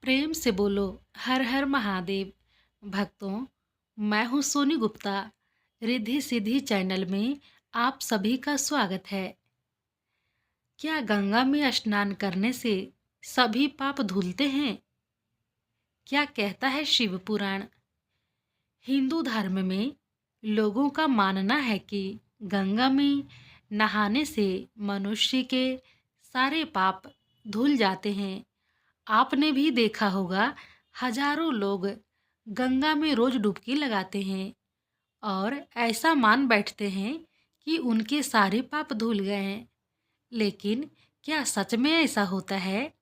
प्रेम से बोलो हर हर महादेव। भक्तों, मैं हूँ सोनी गुप्ता। रिद्धि सिद्धि चैनल में आप सभी का स्वागत है। क्या गंगा में स्नान करने से सभी पाप धुलते हैं? क्या कहता है शिव पुराण? हिंदू धर्म में लोगों का मानना है कि गंगा में नहाने से मनुष्य के सारे पाप धुल जाते हैं। आपने भी देखा होगा, हजारों लोग गंगा में रोज डुबकी लगाते हैं और ऐसा मान बैठते हैं कि उनके सारे पाप धुल गए हैं। लेकिन क्या सच में ऐसा होता है?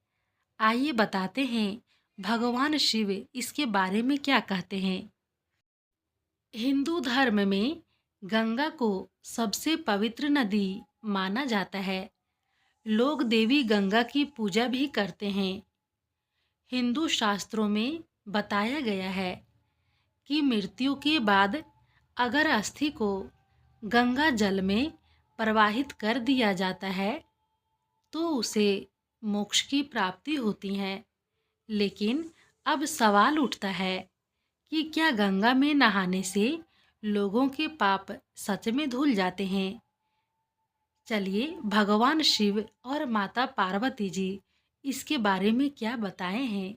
आइए बताते हैं भगवान शिव इसके बारे में क्या कहते हैं। हिंदू धर्म में गंगा को सबसे पवित्र नदी माना जाता है। लोग देवी गंगा की पूजा भी करते हैं। हिंदू शास्त्रों में बताया गया है कि मृत्यु के बाद अगर अस्थि को गंगा जल में प्रवाहित कर दिया जाता है तो उसे मोक्ष की प्राप्ति होती है। लेकिन अब सवाल उठता है कि क्या गंगा में नहाने से लोगों के पाप सच में धुल जाते हैं? चलिए भगवान शिव और माता पार्वती जी इसके बारे में क्या बताए हैं।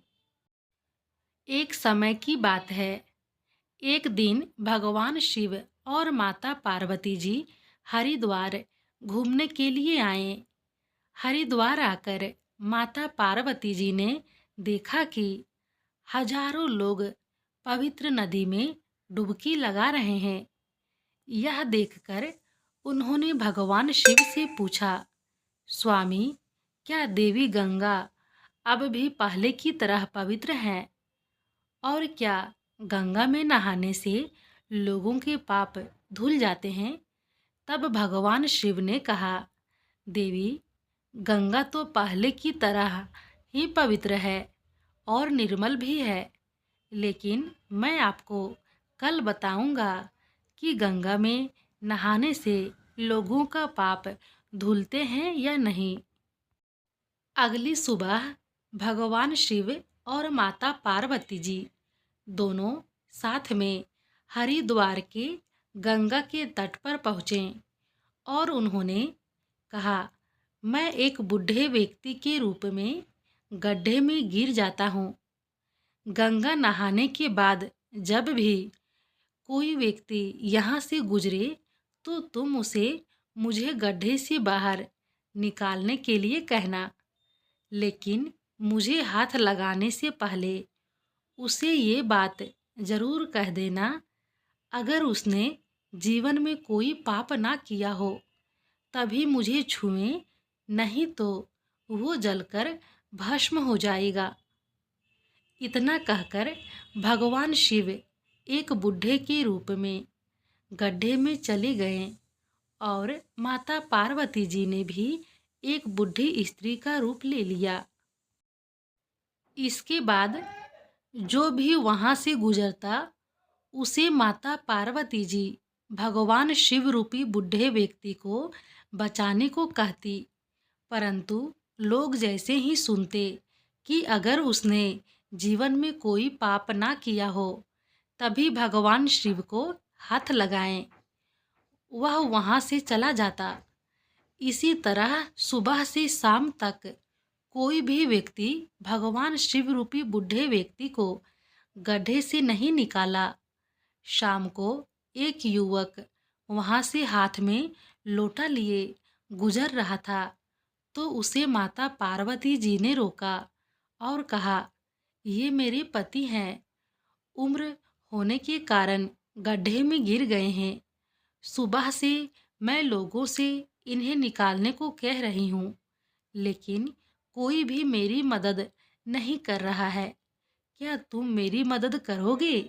एक समय की बात है। एक दिन भगवान शिव और माता पार्वती जी हरिद्वार घूमने के लिए आए। हरिद्वार आकर माता पार्वती जी ने देखा कि हजारों लोग पवित्र नदी में डुबकी लगा रहे हैं। यह देखकर उन्होंने भगवान शिव से पूछा, स्वामी, क्या देवी गंगा अब भी पहले की तरह पवित्र है? और क्या गंगा में नहाने से लोगों के पाप धुल जाते हैं? तब भगवान शिव ने कहा, देवी, गंगा तो पहले की तरह ही पवित्र है और निर्मल भी है। लेकिन मैं आपको कल बताऊंगा कि गंगा में नहाने से लोगों का पाप धुलते हैं या नहीं। अगली सुबह भगवान शिव और माता पार्वती जी दोनों साथ में हरिद्वार के गंगा के तट पर पहुँचे और उन्होंने कहा, मैं एक बूढ़े व्यक्ति के रूप में गड्ढे में गिर जाता हूँ। गंगा नहाने के बाद जब भी कोई व्यक्ति यहाँ से गुजरे तो तुम उसे मुझे गड्ढे से बाहर निकालने के लिए कहना। लेकिन मुझे हाथ लगाने से पहले उसे ये बात ज़रूर कह देना, अगर उसने जीवन में कोई पाप ना किया हो तभी मुझे छुएं, नहीं तो वो जलकर भस्म हो जाएगा। इतना कहकर भगवान शिव एक बूढ़े के रूप में गड्ढे में चले गए और माता पार्वती जी ने भी एक बूढ़ी स्त्री का रूप ले लिया। इसके बाद जो भी वहाँ से गुजरता उसे माता पार्वती जी भगवान शिव रूपी बूढ़े व्यक्ति को बचाने को कहती। परंतु लोग जैसे ही सुनते कि अगर उसने जीवन में कोई पाप ना किया हो तभी भगवान शिव को हाथ लगाएं, वह वहाँ से चला जाता। इसी तरह सुबह से शाम तक कोई भी व्यक्ति भगवान शिव रूपी बूढ़े व्यक्ति को गड्ढे से नहीं निकाला। शाम को एक युवक वहाँ से हाथ में लोटा लिए गुजर रहा था तो उसे माता पार्वती जी ने रोका और कहा, ये मेरे पति हैं, उम्र होने के कारण गड्ढे में गिर गए हैं। सुबह से मैं लोगों से इन्हें निकालने को कह रही हूँ, लेकिन कोई भी मेरी मदद नहीं कर रहा है। क्या तुम मेरी मदद करोगे?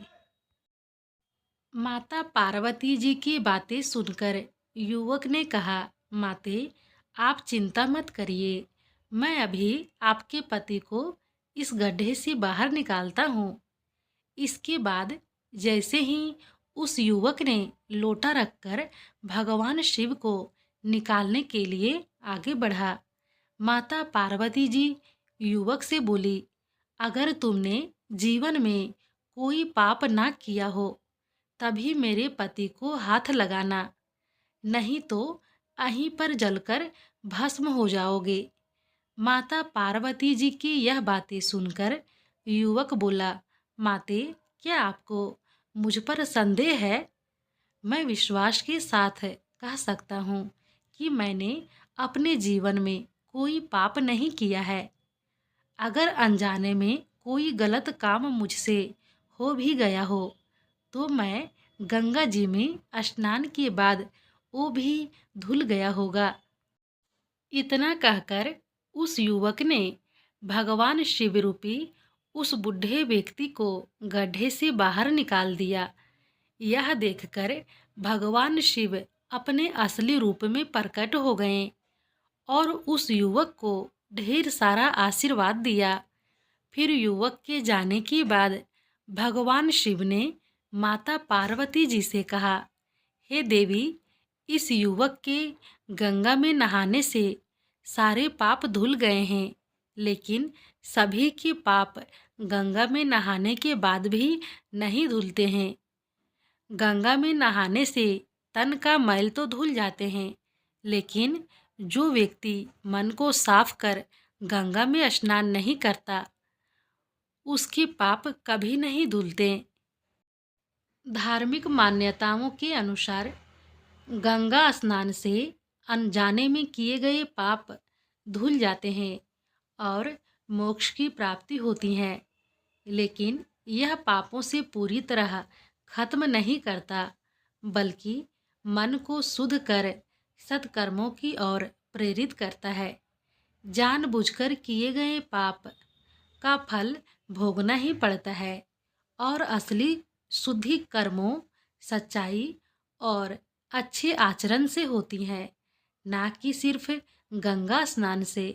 माता पार्वती जी की बातें सुनकर युवक ने कहा, माते, आप चिंता मत करिए, मैं अभी आपके पति को इस गड्ढे से बाहर निकालता हूँ। इसके बाद जैसे ही उस युवक ने लोटा रखकर भगवान शिव को निकालने के लिए आगे बढ़ा, माता पार्वती जी युवक से बोली, अगर तुमने जीवन में कोई पाप ना किया हो तभी मेरे पति को हाथ लगाना, नहीं तो अहीं पर जलकर भस्म हो जाओगे। माता पार्वती जी की यह बातें सुनकर युवक बोला, माते, क्या आपको मुझ पर संदेह है? मैं विश्वास के साथ कह सकता हूँ कि मैंने अपने जीवन में कोई पाप नहीं किया है। अगर अनजाने में कोई गलत काम मुझसे हो भी गया हो तो मैं गंगा जी में स्नान के बाद वो भी धुल गया होगा। इतना कहकर उस युवक ने भगवान शिव रूपी उस बूढ़े व्यक्ति को गड्ढे से बाहर निकाल दिया। यह देखकर भगवान शिव अपने असली रूप में प्रकट हो गए और उस युवक को ढेर सारा आशीर्वाद दिया। फिर युवक के जाने के बाद भगवान शिव ने माता पार्वती जी से कहा, हे देवी, इस युवक के गंगा में नहाने से सारे पाप धुल गए हैं, लेकिन सभी के पाप गंगा में नहाने के बाद भी नहीं धुलते हैं। गंगा में नहाने से तन का मैल तो धुल जाते हैं, लेकिन जो व्यक्ति मन को साफ कर गंगा में स्नान नहीं करता उसके पाप कभी नहीं धुलते। धार्मिक मान्यताओं के अनुसार गंगा स्नान से अनजाने में किए गए पाप धुल जाते हैं और मोक्ष की प्राप्ति होती है, लेकिन यह पापों से पूरी तरह खत्म नहीं करता, बल्कि मन को शुद्ध कर सत्कर्मों की ओर प्रेरित करता है। जानबूझकर किए गए पाप का फल भोगना ही पड़ता है और असली शुद्धि कर्मों, सच्चाई और अच्छे आचरण से होती है, ना कि सिर्फ गंगा स्नान से।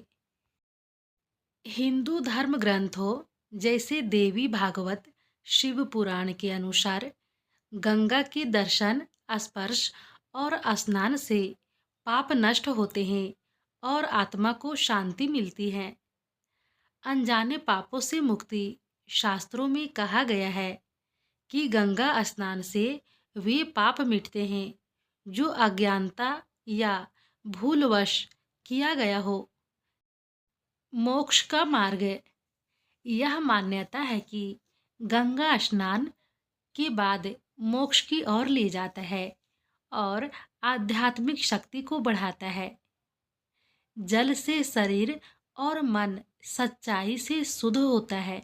हिंदू धर्म ग्रंथों जैसे देवी भागवत, शिव पुराण के अनुसार गंगा के दर्शन, स्पर्श और स्नान से पाप नष्ट होते हैं और आत्मा को शांति मिलती है। अनजाने पापों से मुक्ति शास्त्रों में कहा गया है कि गंगा स्नान से वे पाप मिटते हैं जो अज्ञानता या भूलवश किया गया हो। मोक्ष का मार्ग, यह मान्यता है कि गंगा स्नान के बाद मोक्ष की ओर ले जाता है और आध्यात्मिक शक्ति को बढ़ाता है। जल से शरीर और मन सच्चाई से शुद्ध होता है।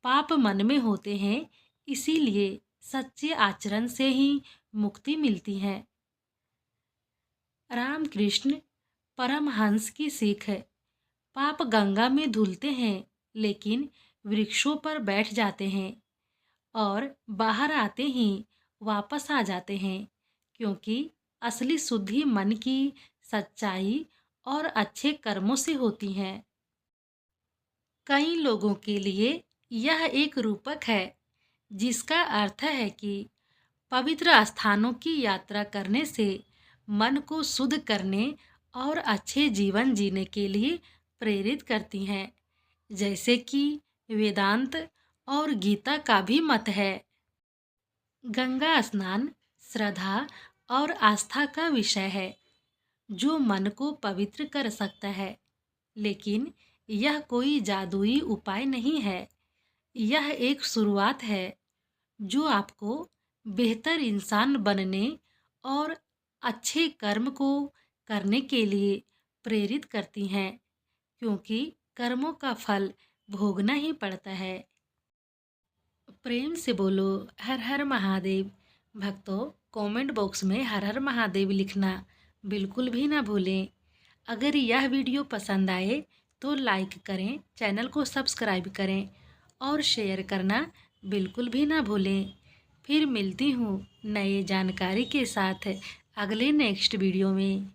पाप मन में होते हैं, इसीलिए सच्चे आचरण से ही मुक्ति मिलती है। रामकृष्ण परमहंस की सीख है, पाप गंगा में धुलते हैं लेकिन वृक्षों पर बैठ जाते हैं और बाहर आते ही वापस आ जाते हैं, क्योंकि असली शुद्धि मन की सच्चाई और अच्छे कर्मों से होती है। कई लोगों के लिए यह एक रूपक है जिसका अर्थ है कि पवित्र स्थानों की यात्रा करने से मन को शुद्ध करने और अच्छे जीवन जीने के लिए प्रेरित करती हैं, जैसे कि वेदांत और गीता का भी मत है। गंगा स्नान श्रद्धा और आस्था का विषय है जो मन को पवित्र कर सकता है, लेकिन यह कोई जादुई उपाय नहीं है। यह एक शुरुआत है जो आपको बेहतर इंसान बनने और अच्छे कर्म को करने के लिए प्रेरित करती हैं, क्योंकि कर्मों का फल भोगना ही पड़ता है। प्रेम से बोलो हर हर महादेव। भक्तों, कमेंट बॉक्स में हर हर महादेव लिखना बिल्कुल भी ना भूलें। अगर यह वीडियो पसंद आए तो लाइक करें, चैनल को सब्सक्राइब करें और शेयर करना बिल्कुल भी ना भूलें। फिर मिलती हूँ नए जानकारी के साथ अगले नेक्स्ट वीडियो में।